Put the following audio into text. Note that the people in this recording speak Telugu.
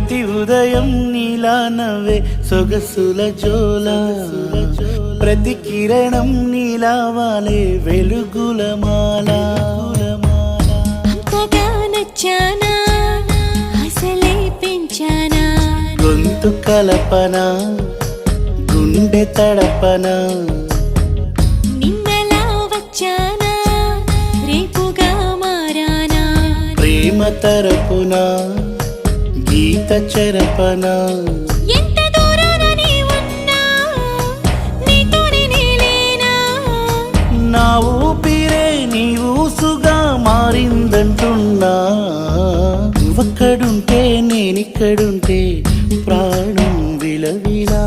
ప్రతి ఉదయం నీలా నవ్వే సొగసుల జోల ప్రతి కిరణం నీలా వాలే వెలుగుల మాల అంతగా నచ్చానా అసలే పెంచానా గొంతు కలపన గుండె తడపన నిన్నలా వచ్చానా రేపుగా మారానా ప్రేమ తరపున గీత చెరపన ఎంత దూరాన నీ ఉన్నా నీతోనే నేలేనా నా ఊపిరే నీ ఊసుగా మారిందంటున్నా నువ్వక్కడుంటే నేనిక్కడుంటే ప్రాణం విలవిలా